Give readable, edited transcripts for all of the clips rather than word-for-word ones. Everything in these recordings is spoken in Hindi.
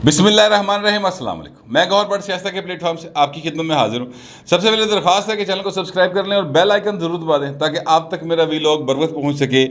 बिस्मिल्लाहिर्रहमानिर्रहीम, अस्सलाम वालेकुम। मैं गौहर बट सियासत के प्लेटफॉर्म से आपकी खिदमत में हाजिर हूँ। सबसे पहले दरख्वास्त है कि चैनल को सब्सक्राइब कर लें और बेल आइकन ज़रूर दबा दें ताकि आप तक मेरा वीलॉग बर वक्त पहुँच सके।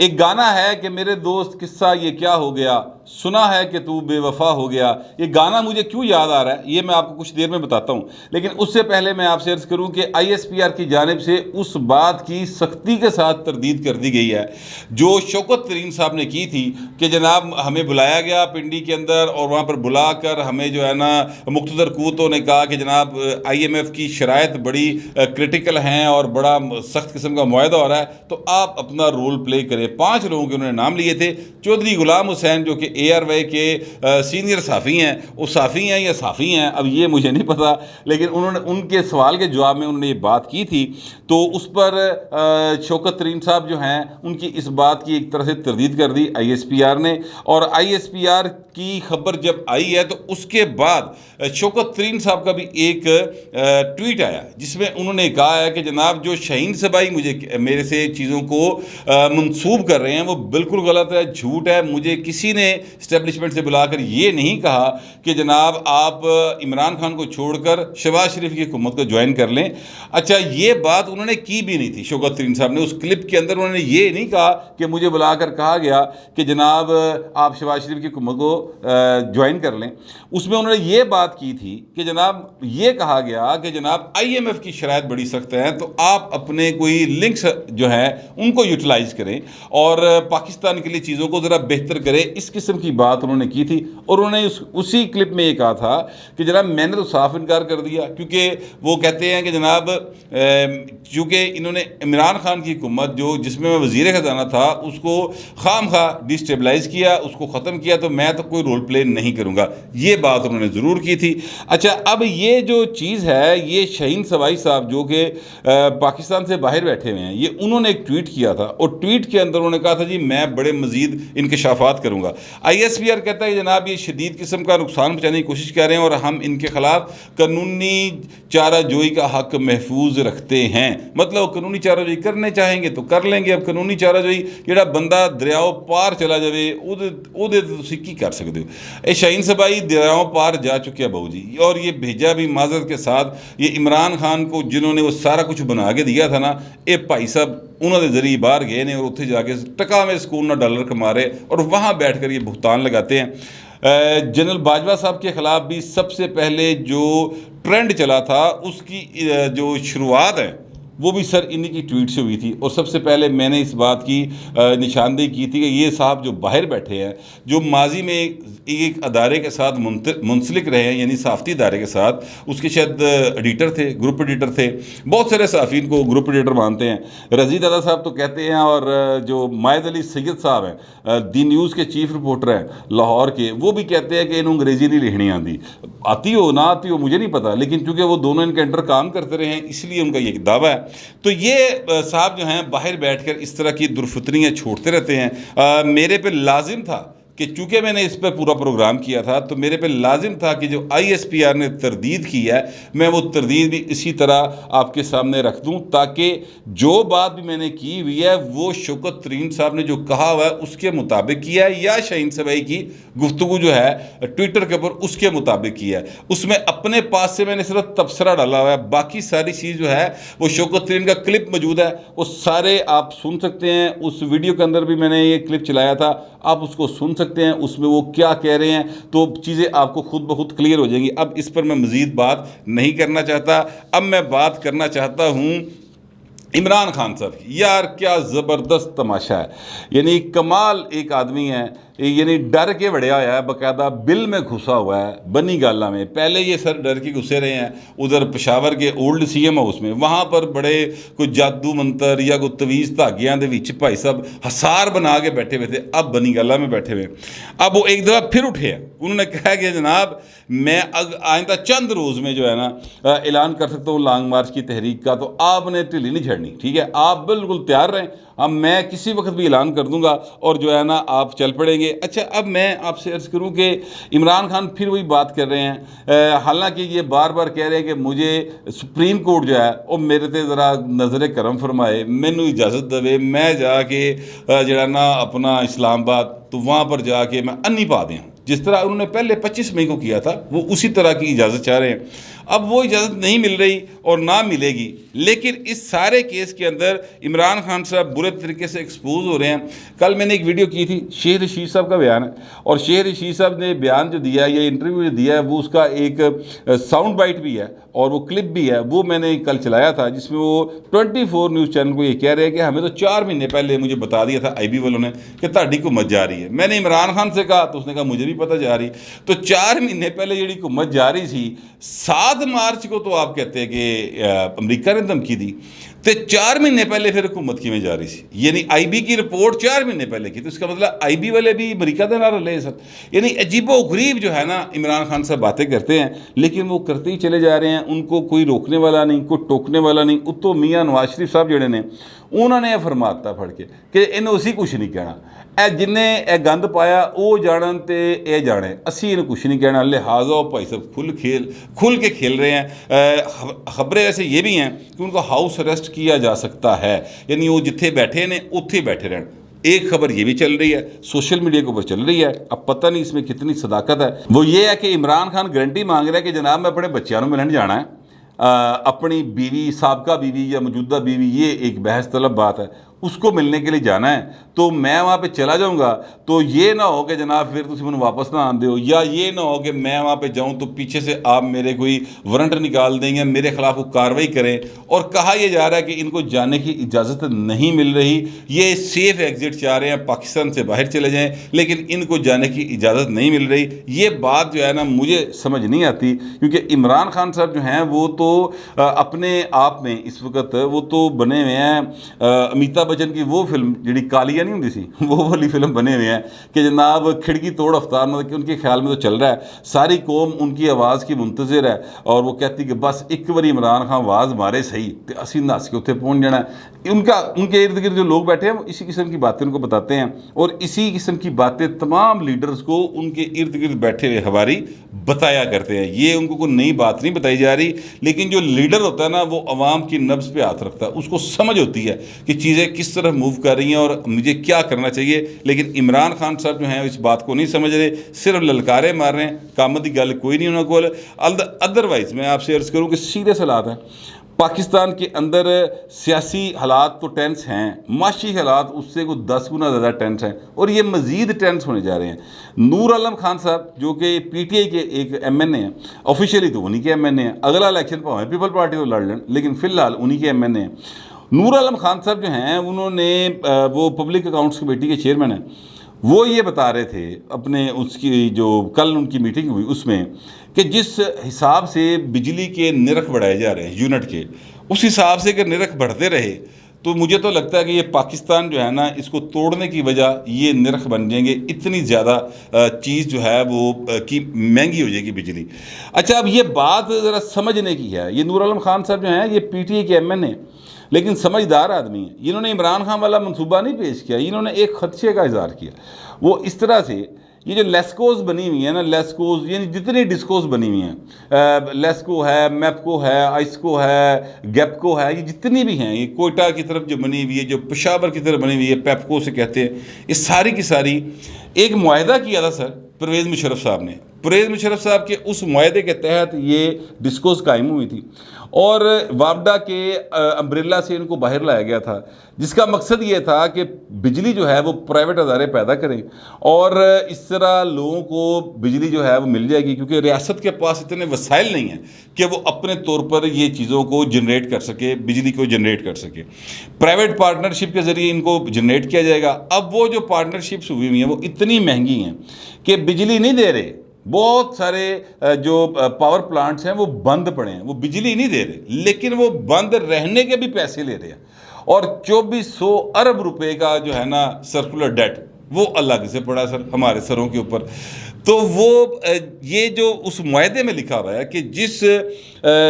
एक गाना है कि मेरे दोस्त किस्सा ये क्या हो गया, सुना है कि तू बेवफा हो गया। ये गाना मुझे क्यों याद आ रहा है ये मैं आपको कुछ देर में बताता हूँ, लेकिन उससे पहले मैं आपसे अर्ज़ करूँ कि ISPR की जानिब से उस बात की सख्ती के साथ तरदीद कर दी गई है जो शौकत तरीन साहब ने की थी कि जनाब हमें बुलाया गया पिंडी के अंदर और वहाँ पर बुलाकर हमें जो है ना मुख्तदर कूतों ने कहा कि जनाब IMF की शराइत बड़ी क्रिटिकल हैं और बड़ा सख्त किस्म का मुआहदा हो रहा है, तो आप अपना रोल प्ले करें। 5 लोगों के उन्होंने नाम लिए थे। चौधरी गुलाम हुसैन जो कि ARY के सीनियर साफ़ी हैं, वो साफ़ी हैं या साफ़ी हैं अब ये मुझे नहीं पता, लेकिन उन्होंने उनके सवाल के जवाब में उन्होंने ये बात की थी। तो उस पर शौकत तरीन साहब जो हैं उनकी इस बात की एक तरह से तरदीद कर दी ISPR ने। और ISPR की खबर जब आई है तो उसके बाद शौकत तरीन साहब का भी एक ट्वीट आया जिसमें उन्होंने कहा है कि जनाब जो शाहीन सबाई मेरे से चीज़ों को मंसूब कर रहे हैं वो बिल्कुल गलत है, झूठ है। मुझे किसी ने इस्टेब्लिशमेंट से बुलाकर ये नहीं कहा कि जनाब आप इमरान खान को छोड़कर शहबाज शरीफ की हुकूमत को ज्वाइन कर लें। अच्छा, ये बात उन्होंने की भी नहीं थी। शौकत तरीन साहब ने उस क्लिप के अंदर उन्होंने ये नहीं कहा कि मुझे बुलाकर कहा गया कि जनाब आप शहबाज शरीफ की हुकूमत को ज्वाइन कर लें। उसमें उन्होंने ये बात की थी कि जनाब ये कहा गया कि जनाब IMF की शराइत बड़ी सख्त है तो आप अपने कोई लिंक्स जो है उनको यूटिलाइज करें और पाकिस्तान के लिए चीज़ों को ज़रा बेहतर करें। इस किस्म की बात उन्होंने की थी और उन्होंने उसी क्लिप में ये कहा था कि जनाब मैंने तो साफ इनकार कर दिया, क्योंकि वो कहते हैं कि जनाब चूँकि इन्होंने इमरान खान की हुकूमत जो जिसमें मैं वज़ीर ख़जाना था उसको खाम खा डिस्टेबलाइज़ किया, उसको ख़त्म किया, तो मैं तो कोई रोल प्ले नहीं करूँगा। ये बात उन्होंने ज़रूर की थी। अच्छा, अब ये जो चीज़ है ये शाहीन सबाई साहब जो कि पाकिस्तान से बाहर बैठे हुए हैं, ये उन्होंने एक ट्वीट किया था और ट्वीट के अंदर उन्होंने कहा था जी मैं बड़े मज़ीद इंकशाफात करूँगा। ISPR कहता है कि जनाब ये शदीद किस्म का नुकसान पहुँचाने की कोशिश कर रहे हैं और हम इनके ख़िलाफ़ कानूनी चाराजोई का हक़ महफूज रखते हैं। मतलब कानूनी चाराजोई करने चाहेंगे तो कर लेंगे। अब कानूनी चाराजोई ਜਿਹੜਾ ਬੰਦਾ ਦਰਿਆਓ ਪਾਰ चला जाए ਉਹਦੇ ਤੁਸੀਂ ਕੀ कर सकते हो। ये शाहीन सबाई दरियाओं पार जा चुके हैं बहू जी, और ये भेजा भी माजरत के साथ। ये इमरान खान को जिन्होंने वो सारा कुछ बना के दिया था ना, ये भाई साहब उन्होंने जरिए बाहर गए ने और उत्थे जाके टका में सुकून ना डॉलर कमा रहे और वहाँ बैठ कर ये भुगतान लगाते हैं। जनरल बाजवा साहब के ख़िलाफ़ भी सबसे पहले जो ट्रेंड चला था उसकी जो शुरुआत है वो भी सर इन्हीं की ट्वीट से हुई थी। और सबसे पहले मैंने इस बात की निशानदेही की थी कि ये साहब जो बाहर बैठे हैं, जो माजी में एक अदारे के साथ मुंसलिक रहे हैं, यानी साफ़ती अदारे के साथ, उसके शायद एडिटर थे, ग्रुप एडिटर थे। बहुत सारे साफ़ीन को ग्रुप एडिटर मानते हैं। रज़ी दादा साहब तो कहते हैं, और जो मायद अली सैयद साहब हैं दी न्यूज़ के चीफ रिपोर्टर हैं लाहौर के, वो भी कहते हैं कि इन्होंने अंग्रेज़ी नहीं लिखनी आती हो ना आती हो मुझे नहीं पता, लेकिन चूँकि वो दोनों इनके अंडर काम करते रहे हैं इसलिए उनका ये दावा है। तो ये साहब जो हैं बाहर बैठकर इस तरह की दुर्फतरियाँ छोड़ते रहते हैं। मेरे पे लाजिम था कि चूँकि मैंने इस पर पूरा प्रोग्राम किया था तो मेरे पे लाजिम था कि जो ISPR ने तरदीद की है मैं वो तरदीद भी इसी तरह आपके सामने रख दूं, ताकि जो बात भी मैंने की हुई है वो शौकत तरीन साहब ने जो कहा हुआ है उसके मुताबिक किया है, या शाहीन सबाई की गुफ्तगू जो है ट्विटर के ऊपर उसके मुताबिक किया है। उसमें अपने पास से मैंने सिर्फ तबसरा डाला हुआ है, बाकी सारी चीज़ जो है वो शौकत तरीन का क्लिप मौजूद है, वो सारे आप सुन सकते हैं। उस वीडियो के अंदर भी मैंने ये क्लिप चलाया था, आप उसको सुन सकते हैं, उसमें वो क्या कह रहे हैं, तो चीज़ें आपको खुद ब खुद क्लियर हो जाएंगी। अब इस पर मैं मज़ीद बात नहीं करना चाहता। अब मैं बात करना चाहता हूँ इमरान खान साहब की। यार क्या ज़बरदस्त तमाशा है, यानी कमाल एक आदमी है, यानी डर के बढ़िया हुआ है, बाकायदा बिल में घुसा हुआ है बनी गाला में। पहले ये सर डर के घुसे रहे हैं उधर पेशावर के ओल्ड CM हाउस में, वहाँ पर बड़े कोई जादू मंतर या कोई तवीज़ धागियां दे विच भाई साहब हसार बना के बैठे हुए थे। अब बनी गाला में बैठे हुए, अब वो एक दफ़ा फिर उठे हैं। उन्होंने कहा कि जनाब मैं आइंदा चंद रोज़ में जो है ना ऐलान कर सकता हूँ लॉन्ग मार्च की तहरीक का, तो आपने ढिल्ली नहीं छड़नी, ठीक है, आप बिल्कुल तैयार रहें। अब मैं किसी वक्त भी ऐलान कर दूंगा और जो है ना आप चल पड़ेंगे। अच्छा, अब मैं आपसे अर्ज़ करूं कि इमरान खान फिर वही बात कर रहे हैं, हालांकि ये बार बार कह रहे हैं कि मुझे सुप्रीम कोर्ट जो है वो मेरे ते ज़रा नज़र करम फरमाए, मैनू इजाज़त देवे, मैं जाके जरा ना अपना इस्लामाबाद तो वहाँ पर जाके मैं अन्नी पा दें। जिस तरह उन्होंने पहले 25 मई को किया था, वो उसी तरह की इजाज़त चाह रहे हैं। अब वो इजाज़त नहीं मिल रही और ना मिलेगी, लेकिन इस सारे केस के अंदर इमरान खान साहब बुरे तरीके से एक्सपोज हो रहे हैं। कल मैंने एक वीडियो की थी, शेख रशीद साहब का बयान है, और शेख रशीद साहब ने बयान जो दिया, ये इंटरव्यू जो दिया है, वो उसका एक साउंड बाइट भी है और वो क्लिप भी है, वो मैंने कल चलाया था, जिसमें वो 24 न्यूज़ चैनल को ये कह रहे हैं कि हमें तो 4 महीने पहले मुझे बता दिया था IB वालों ने कि ताड़ी हुकूमत जा रही है। मैंने इमरान खान से कहा तो उसने कहा मुझे भी पता जा रही। तो 4 महीने पहले जी हुकूमत जा रही थी, 7 मार्च को तो आप कहते हैं कि अमेरिका ने धमकी दी, तो 4 महीने पहले फिर हुकूमत की में जा रही थी, यानी IB की रिपोर्ट 4 महीने पहले की, तो इसका मतलब IB वाले भी अमेरिका के नारा ले सर। यानी अजीबो गरीब जो है ना, इमरान खान साहब बातें करते हैं, लेकिन वो करते ही चले जा रहे हैं, उनको कोई रोकने वाला नहीं, कोई टोकने वाला नहीं। उत्तो मियाँ नवाज शरीफ साहब जोड़े ने, उन्होंने यह फरमाता फड़ के कि इन्हें उसी कुछ नहीं कहना, ए जिन्हें ए गंद पाया वो जानन ते ये जाने, असी इन्हें कुछ नहीं कहना। लिहाजा भाई साहब खुल के खेल रहे हैं। खबरें ऐसे ये भी हैं कि उनको हाउस अरेस्ट किया जा सकता है, यानी वो जिथे बैठे ने उत्थे बैठे रहन। एक खबर ये भी चल रही है, सोशल मीडिया के ऊपर चल रही है, अब पता नहीं इसमें कितनी सदाकत है। वो ये है कि इमरान खान गारंटी मांग रहा है कि जनाब मैं अपने बच्चों को मिलन जाना है, अपनी बीवी, साबका बीवी या मौजूदा बीवी, ये एक बहस तलब बात है, उसको मिलने के लिए जाना है, तो मैं वहाँ पे चला जाऊँगा, तो ये ना हो कि जनाब फिर तुम मैंने वापस ना आते हो, या ये ना हो कि मैं वहाँ पे जाऊँ तो पीछे से आप मेरे कोई वारंट निकाल देंगे, मेरे खिलाफ वो कार्रवाई करें। और कहा यह जा रहा है कि इनको जाने की इजाज़त नहीं मिल रही, ये सेफ़ एग्ज़िट चाह रहे हैं, पाकिस्तान से बाहर चले जाएँ, लेकिन इनको जाने की इजाज़त नहीं मिल रही। ये बात जो है ना मुझे समझ नहीं आती, क्योंकि इमरान खान साहब जो हैं वो तो अपने आप में इस वक्त वो तो बने हुए हैं अमिताभ बच्चन की वो फिल्म जी कालिया नहीं होती सी, वो वाली फिल्म बने हुए हैं कि जनाब खिड़की तोड़ अफ्तार, मतलब कि उनके ख्याल में तो चल रहा है, सारी कौम उनकी आवाज़ की मुंतज़िर है, और वो कहती कि बस एक बार इमरान खान आवाज़ मारे सही तो असी नस के उत्थे पहुँच जाना है। उनके इर्द गिर्द जो लोग बैठे हैं वो इसी किस्म की बातें उनको बताते हैं, और इसी किस्म की बातें तमाम लीडर्स को उनके इर्द गिर्द बैठे हुए हवारी बताया करते हैं। ये उनको कोई नई बात नहीं बताई जा रही, लेकिन जो लीडर होता है ना वो अवाम की नब्ज़ पे हाथ रखता है, उसको समझ होती है कि चीज़ें किस तरह मूव कर रही हैं और मुझे क्या करना चाहिए। लेकिन इमरान खान साहब जो हैं इस बात को नहीं समझ रहे, सिर्फ ललकारे मार रहे हैं, काम की गल कोई नहीं उन्होंने को। अदरवाइज़ मैं आपसे अर्ज़ करूँ कि सीरियस हालात हैं पाकिस्तान के अंदर, सियासी हालात तो टेंस हैं, माशी हालात उससे कुछ 10 गुना ज़्यादा टेंस हैं, और ये मज़ीद टेंस होने जा रहे हैं। नूर आलम खान साहब जो कि PTI के एक MNA हैं, ऑफिशियली तो उन्हीं के MNA हैं, अगला इलेक्शन भावें पीपल पार्टी को लड़ लें, लेकिन फ़िलहाल उन्हीं के MNA हैं। नूर आलम खान साहब जो हैं उन्होंने वो पब्लिक अकाउंट्स कमेटी के चेयरमैन हैं, वो ये बता रहे थे अपने उसकी जो कल उनकी मीटिंग हुई उसमें कि जिस हिसाब से बिजली के निरख बढ़ाए जा रहे हैं यूनिट के, उस हिसाब से अगर निरख बढ़ते रहे तो मुझे तो लगता है कि ये पाकिस्तान जो है ना इसको तोड़ने की वजह ये निरख बन जाएंगे, इतनी ज़्यादा चीज़ जो है वो की महंगी हो जाएगी बिजली। अच्छा, अब ये बात ज़रा समझने की है। ये नूर आलम खान साहब जो हैं ये PTI के MNA, लेकिन समझदार आदमी है। इन्होंने इमरान खान वाला मंसूबा नहीं पेश किया, इन्होंने एक खदशे का इजहार किया। वो इस तरह से, ये जो लेस्कोज बनी हुई है ना, लेस्कोज यानी जितनी डिस्कोज बनी हुई हैं, लेस्को है, मैपको है, आइस्को है, गैपको है, ये जितनी भी हैं, ये कोयटा की तरफ जो बनी हुई है, जो पेशावर की तरफ बनी हुई है, पेपको से कहते हैं, ये सारी की सारी एक मुआहदा किया था सर परवेज़ मुशर्रफ साहब ने। परवेज़ मुशर्रफ साहब के उस मुआहदे के तहत ये डिस्कोज कायम हुई थी, और वापडा के अम्ब्रेला से इनको बाहर लाया गया था, जिसका मकसद ये था कि बिजली जो है वो प्राइवेट अदारे पैदा करें, और इस तरह लोगों को बिजली जो है वो मिल जाएगी, क्योंकि रियासत के पास इतने वसाइल नहीं हैं कि वो अपने तौर पर ये चीज़ों को जनरेट कर सके, बिजली को जनरेट कर सके। प्राइवेट पार्टनरशिप के ज़रिए इनको जनरेट किया जाएगा। अब वो जो पार्टनरशिप्स हुई हुई हैं वो इतनी महंगी हैं कि बिजली नहीं दे रहे, बहुत सारे जो पावर प्लांट्स हैं वो बंद पड़े हैं, वो बिजली नहीं दे रहे, लेकिन वो बंद रहने के भी पैसे ले रहे हैं, और 2400 अरब रुपए का जो है ना सर्कुलर डेट वो अलग से पड़ा सर हमारे सरों के ऊपर। तो वो ये जो उस मुआहदे में लिखा हुआ है कि जिस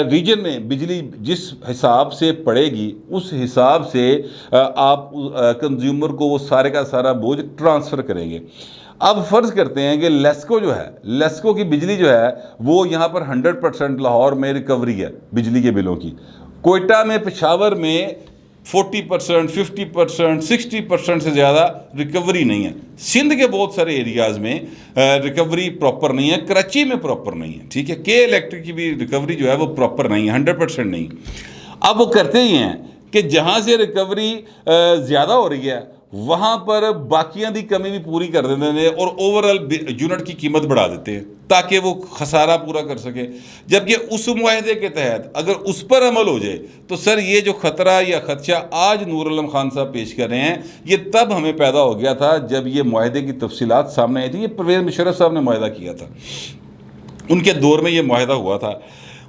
रीजन में बिजली जिस हिसाब से पड़ेगी उस हिसाब से आप कंज्यूमर को वो सारे का सारा बोझ ट्रांसफ़र करेंगे। अब फ़र्ज़ करते हैं कि लेस्को जो है, लेस्को की बिजली जो है वो यहाँ पर 100% लाहौर में रिकवरी है बिजली के बिलों की, कोयटा में, पेशावर में 40%, 50%, 60% से ज़्यादा रिकवरी नहीं है। सिंध के बहुत सारे एरियाज़ में रिकवरी प्रॉपर नहीं है, कराची में प्रॉपर नहीं है, ठीक है। के इलेक्ट्रिक की भी रिकवरी जो है वो प्रॉपर नहीं है, 100% नहीं। अब वो करते ही हैं कि जहाँ से रिकवरी ज़्यादा हो रही है वहाँ पर बाकियां की कमी भी पूरी कर देते हैं और ओवरऑल यूनिट की कीमत बढ़ा देते हैं ताकि वो खसारा पूरा कर सके। जबकि उस मुआहदे के तहत अगर उस पर अमल हो जाए तो सर ये जो ख़तरा या खदशा आज नूर आलम खान साहब पेश कर रहे हैं, ये तब हमें पैदा हो गया था जब ये मुआहदे की तफसीलात सामने आई थी। ये परवेज़ मुशर्रफ साहब ने मुआहदा किया था, उनके दौर में ये मुआहदा हुआ था।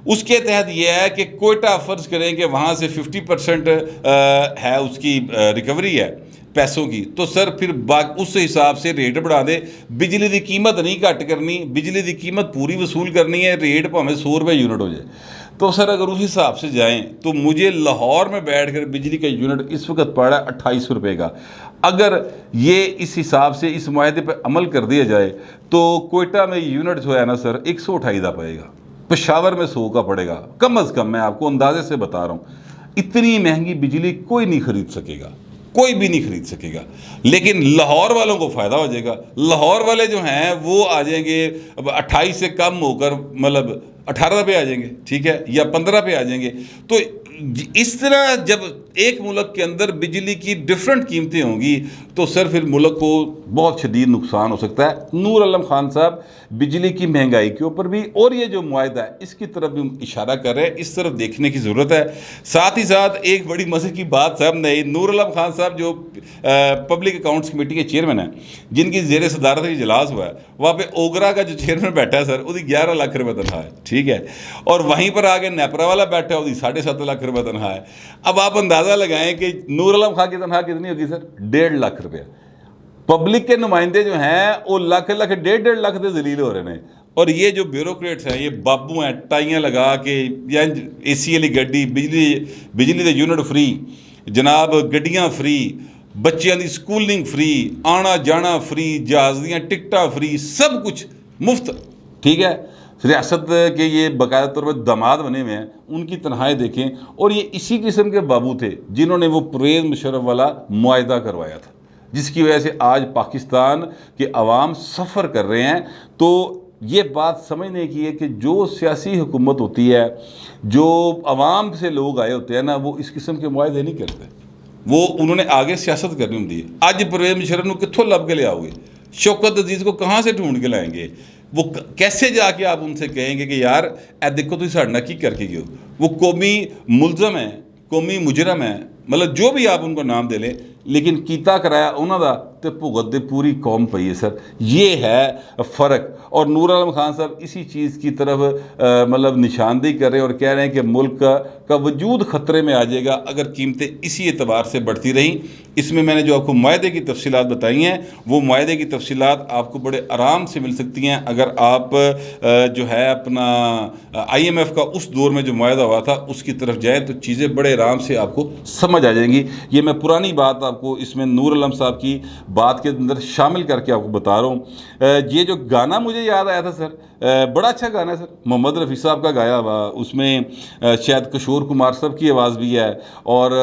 उसके तहत यह है कि कोयटा फ़र्ज़ करें कि वहाँ से 50% है उसकी रिकवरी है पैसों की, तो सर फिर उस हिसाब से रेट बढ़ा दे। बिजली की कीमत नहीं घट करनी, बिजली की कीमत पूरी वसूल करनी है, रेट भावें 100 रुपये यूनिट हो जाए। तो सर अगर उस हिसाब से जाएं तो मुझे लाहौर में बैठकर बिजली का यूनिट इस वक्त पड़ा है 2800 रुपये का। अगर ये इस हिसाब से इस मुआहदे पर अमल कर दिया जाए तो कोयटा में यूनिट जो है ना सर 128 का पड़ेगा, पेशावर में 100 का पड़ेगा कम अज़ कम। मैं आपको अंदाजे से बता रहा हूँ, इतनी महंगी बिजली कोई नहीं खरीद सकेगा, कोई भी नहीं खरीद सकेगा। लेकिन लाहौर वालों को फ़ायदा हो जाएगा। लाहौर वाले जो हैं वो आ जाएंगे 28 से कम होकर मतलब 18 पे आ जाएंगे, ठीक है, या 15 पे आ जाएंगे। तो इस तरह जब एक मुल्क के अंदर बिजली की डिफरेंट कीमतें होंगी तो सर फिर मुल्क को बहुत शदीद नुकसान हो सकता है। नूर आलम खान साहब बिजली की महंगाई के ऊपर भी और ये जो मुआहदा है इसकी तरफ भी इशारा कर रहे हैं, इस तरफ देखने की ज़रूरत है। साथ ही साथ एक बड़ी मज़े की बात साहब नहीं, नूर आलम खान साहब जो पब्लिक अकाउंट्स कमेटी के चेयरमैन हैं, जिनकी ज़ेर सदारत इजलास हुआ है, वहाँ पे ओगरा का जो चेयरमैन बैठा है सर उसकी 11 लाख रुपये तनख्वाह है, ठीक है। और वहीं पर आगे नेपरा वाला बैठा है, उसकी 7.5 लाख रुपये तनख्वाह है। अब आप अंदाज़ा लगाएं कि नूर आलम खान की तनख्वाह कितनी होगी सर, 1.5 लाख रुपया। पब्लिक के नुमाइंदे जो हैं वो लाख 1.5 लाख से जलील हो रहे हैं। और ये जो ब्यूरोक्रेट्स हैं, ये बाबू हैं टाइयां लगा के, या AC वाली गड्डी, बिजली के यूनिट फ्री जनाब, गड्डियां फ्री, बच्चों की स्कूलिंग फ्री, आना जाना फ्री, जहाज़ दियां टिकटां फ्री, सब कुछ मुफ्त, ठीक है। रियासत के ये बाकायदा तौर पर दामाद बने हुए हैं, उनकी तनख्वाहें देखें। और ये इसी किस्म के बाबू थे जिन्होंने वो परवेज़ मुशर्रफ वाला मुआहदा करवाया था, जिसकी वजह से आज पाकिस्तान के अवाम सफ़र कर रहे हैं। तो ये बात समझने की है कि जो सियासी हुकूमत होती है, जो अवाम से लोग आए होते हैं ना, वो इस किस्म के मुआहदे नहीं करते, वो उन्होंने आगे सियासत करनी होती है। अज परवेज़ मुशर्रफ को कित्थों लब के ले आओगे, शौकत अजीज़ को कहाँ से ढूंढ के लाएंगे, वो कैसे जाके आप उनसे कहेंगे कि यार ए देखो तुम साढ़े नाल की करके गए हो। वो कौमी मुलजम है, कौमी मुजरम है, मतलब जो भी आप उनको नाम दे लें, लेकिन कीता कराया उन्हों का तो भुगत दे पूरी कौम पई है सर। ये है फ़र्क। और नूर आलम खान साहब इसी चीज़ की तरफ मतलब निशानदेही कर रहे हैं और कह रहे हैं कि मुल्क का वजूद ख़तरे में आ जाएगा अगर कीमतें इसी एतबार से बढ़ती रहीं। इसमें मैंने जो आपको मुआहदे की तफसीलात बताई हैं, वो मुआहदे की तफसीलात आपको बड़े आराम से मिल सकती हैं अगर आप जो है अपना IMF का उस दौर में जो मुआहदा हुआ था उसकी तरफ जाएँ तो चीज़ें बड़े आराम से आपको समझ आ जाएंगी। ये मैं पुरानी बात आपको इसमें नूर आलम साहब की बात के अंदर शामिल करके आपको बता रहा हूँ। ये जो गाना मुझे याद आया था सर, बड़ा अच्छा गाना है सर, मोहम्मद रफ़ी साहब का गाया हुआ, उसमें शायद किशोर कुमार साहब की आवाज़ भी है और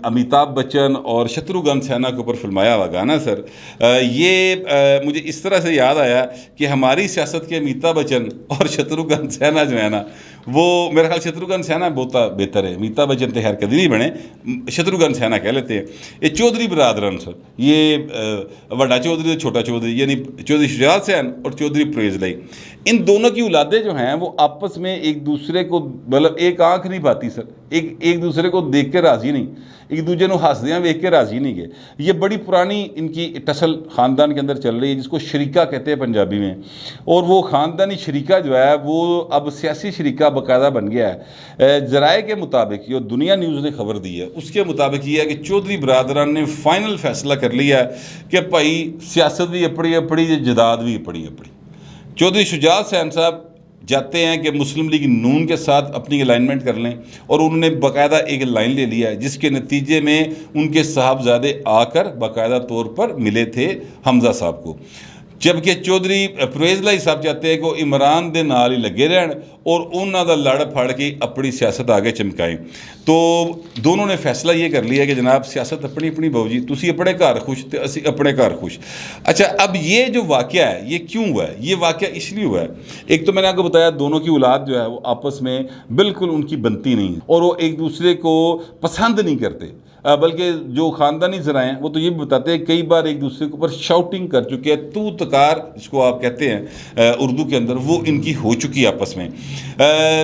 अमिताभ बच्चन और शत्रुघ्न सिन्हा के ऊपर फिल्माया हुआ गाना सर। ये मुझे इस तरह से याद आया कि हमारी सियासत के अमिताभ बच्चन और शत्रुघ्न सिन्हा जो है ना, वो मेरा ख्याल शत्रुघ्न सिन्हा बहुत बेहतर है, अमिताभ बच्चन तो खैर कभी नहीं बने, शत्रुघ्न सिन्हा कह लेते हैं। ये चौधरी बरादरन सर, ये बड़ा चौधरी छोटा चौधरी, यानी चौधरी शुजात सिंह और चौधरी परवेज़ लाई, इन दोनों की औलादें जो हैं वो आपस में एक दूसरे को मतलब एक आंख नहीं पाती सर, एक दूसरे को देख के राज़ी नहीं, एक दूसरे को हंसदियाँ देख के राज़ी नहीं गए। ये बड़ी पुरानी इनकी टसल ख़ानदान के अंदर चल रही है जिसको शरीका कहते हैं पंजाबी में। और वो ख़ानदानी शरीका जो है वो अब सियासी शरीका बाकायदा बन गया है। ज़राए के मुताबिक जो दुनिया न्यूज़ ने खबर दी है उसके मुताबिक ये है कि चौधरी बरादरान ने फाइनल फैसला कर लिया है कि भाई सियासत भी अपनी अपनी, जदाद भी अपनी अपनी। चौधरी शुजात सिंह साहब जाते हैं कि मुस्लिम लीग नून के साथ अपनी अलाइनमेंट कर लें और उन्होंने बाकायदा एक लाइन ले लिया है जिसके नतीजे में उनके साहबजादे आकर बाकायदा तौर पर मिले थे हमज़ा साहब को। जबकि चौधरी परवेज़ लाई साहब चाहते हैं कि वो इमरान दे नाल ही लगे रहन और उन्हों का लड़ फड़ के अपनी सियासत आगे चमकाएं। तो दोनों ने फैसला ये कर लिया कि जनाब सियासत अपनी अपनी बाबू जी, तुसी अपने घर खुश तो असी अपने घर खुश। अच्छा, अब ये जो वाक़या है ये क्यों हुआ है? ये वाक़या इसलिए हुआ है, एक तो मैंने आपको बताया दोनों की औलाद जो है वो आपस में बिल्कुल उनकी बनती नहीं है और वो एक दूसरे को पसंद नहीं करते, बल्कि जो ख़ानदानी ज़राए हैं वो तो ये भी बताते हैं कई बार एक दूसरे के ऊपर शाउटिंग कर चुके हैं, तू तकार जिसको आप कहते हैं उर्दू के अंदर, वो इनकी हो चुकी है आपस में।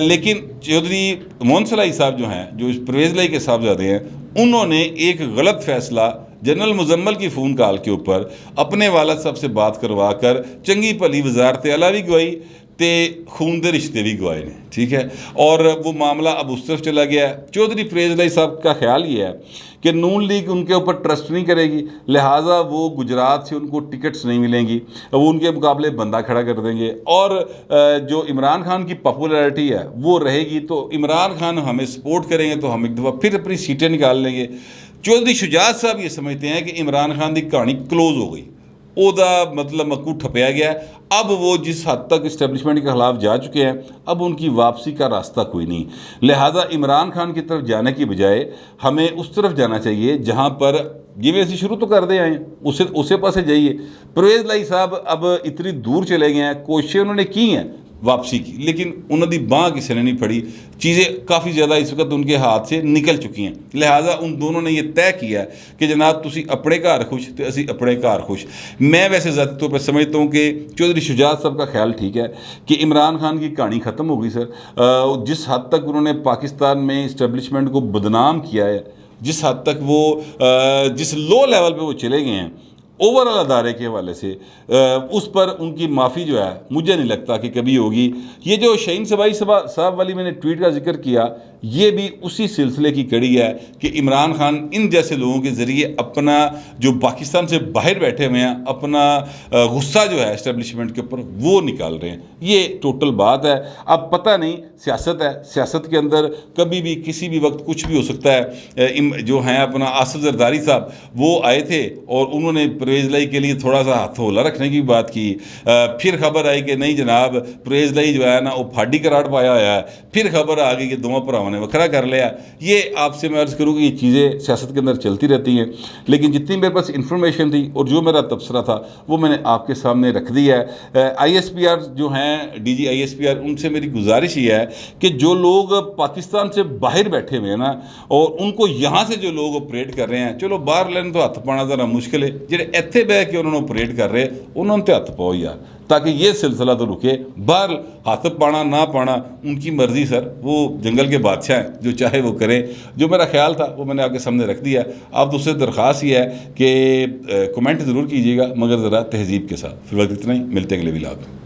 लेकिन चौधरी मोहन सलाई साहब जो हैं, जो परवेज़ लाई के साहबजादे हैं, उन्होंने एक गलत फ़ैसला जनरल मुजम्मल की फ़ोन कॉल के ऊपर अपने वालद साहब से बात करवा कर चंगी भली वजारत आला भी गवाई ते खून दे रिश्ते भी गवाए ने, ठीक है। और वो मामला अब उस तरफ चला गया है। चौधरी परवेज़ लाई साहब का ख्याल ये है कि नून लीग उनके ऊपर ट्रस्ट नहीं करेगी, लिहाजा वो गुजरात से उनको टिकट्स नहीं मिलेंगी, वो उनके मुकाबले बंदा खड़ा कर देंगे और जो इमरान खान की पॉपुलैरिटी है वो रहेगी। तो इमरान खान हमें सपोर्ट करेंगे तो हम एक दफ़ा फिर अपनी सीटें निकाल लेंगे। चौधरी शुजात साहब ये समझते हैं कि इमरान खान की कहानी क्लोज हो गई, ओदा मतलब मक्कू ठपया गया, अब वो जिस हद तक इस्टेब्लिशमेंट के खिलाफ जा चुके हैं अब उनकी वापसी का रास्ता कोई नहीं। लिहाजा इमरान खान की तरफ जाने की बजाय हमें उस तरफ जाना चाहिए जहाँ पर जिमें असी शुरू तो करते आए उसे पासे जाइए। परवेज़ लाई साहब अब इतनी दूर चले गए हैं, कोशिशें उन्होंने की हैं वापसी की, लेकिन उन्होंने बाँह किसी ने नहीं फड़ी, चीज़ें काफ़ी ज़्यादा इस वक्त उनके हाथ से निकल चुकी हैं। लिहाजा उन दोनों ने यह तय किया कि जनाब तुसी अपने घर खुश तो असी अपने घर खुश। मैं वैसे ज़ाती तौर पर समझता हूँ कि चौधरी शुजात साहब का ख्याल ठीक है कि इमरान खान की कहानी ख़त्म हो गई सर। जिस हद तक उन्होंने पाकिस्तान में इस्टेब्लिशमेंट को बदनाम किया है, जिस हद तक वो जिस लो लेवल पे वो चले गए हैं ओवरऑल अदारे के हवाले से, उस पर उनकी माफ़ी जो है मुझे नहीं लगता कि कभी होगी। ये जो शहीन सबाई साहब वाली मैंने ट्वीट का जिक्र किया, ये भी उसी सिलसिले की कड़ी है कि इमरान खान इन जैसे लोगों के ज़रिए अपना जो पाकिस्तान से बाहर बैठे हुए हैं अपना गुस्सा जो है इस्टेब्लिशमेंट के ऊपर वो निकाल रहे हैं। ये टोटल बात है। अब पता नहीं, सियासत है, सियासत के अंदर कभी भी किसी भी वक्त कुछ भी हो सकता है। जो हैं अपना आसिफ जरदारी साहब वो आए थे और उन्होंने परवेज़ लाई के लिए थोड़ा सा हाथ होला रखने की बात की, फिर खबर आई कि नहीं जनाब परवेज़ लाई जो है ना वो फाड़ी करार पाया हुआ है, फिर खबर आ गई कि दोनों भरावां ने वखरा कर लिया। ये आपसे मैं अर्ज़ करूँ कि ये चीज़ें सियासत के अंदर चलती रहती हैं, लेकिन जितनी मेरे पास इंफॉर्मेशन थी और जो मेरा तबसरा था वो मैंने आपके सामने रख दिया है। ISPR जो हैं DG ISPR, उनसे मेरी गुजारिश ये है कि जो लोग पाकिस्तान से बाहर बैठे हुए हैं ना और उनको यहाँ से जो लोग ऑपरेट कर रहे हैं, चलो बाहर लेने तो हथ पाना ज़रा मुश्किल है, जेडे इत्थे बह के उन्होंने ऑपरेट कर रहे उन्होंने तो हथ पाओ यार, ताकि ये सिलसिला तो रुके। बाहर हाथ पाना ना पाना उनकी मर्ज़ी सर, वो जंगल के बादशाह हैं, जो चाहे वो करें। जो मेरा ख्याल था वो मैंने आपके सामने रख दिया। आप दूसरे दरख्वास्त ये है कि कमेंट ज़रूर कीजिएगा मगर ज़रा तहज़ीब के साथ। फिर वक्त इतना ही, मिलते हैं अगले व्लॉग में।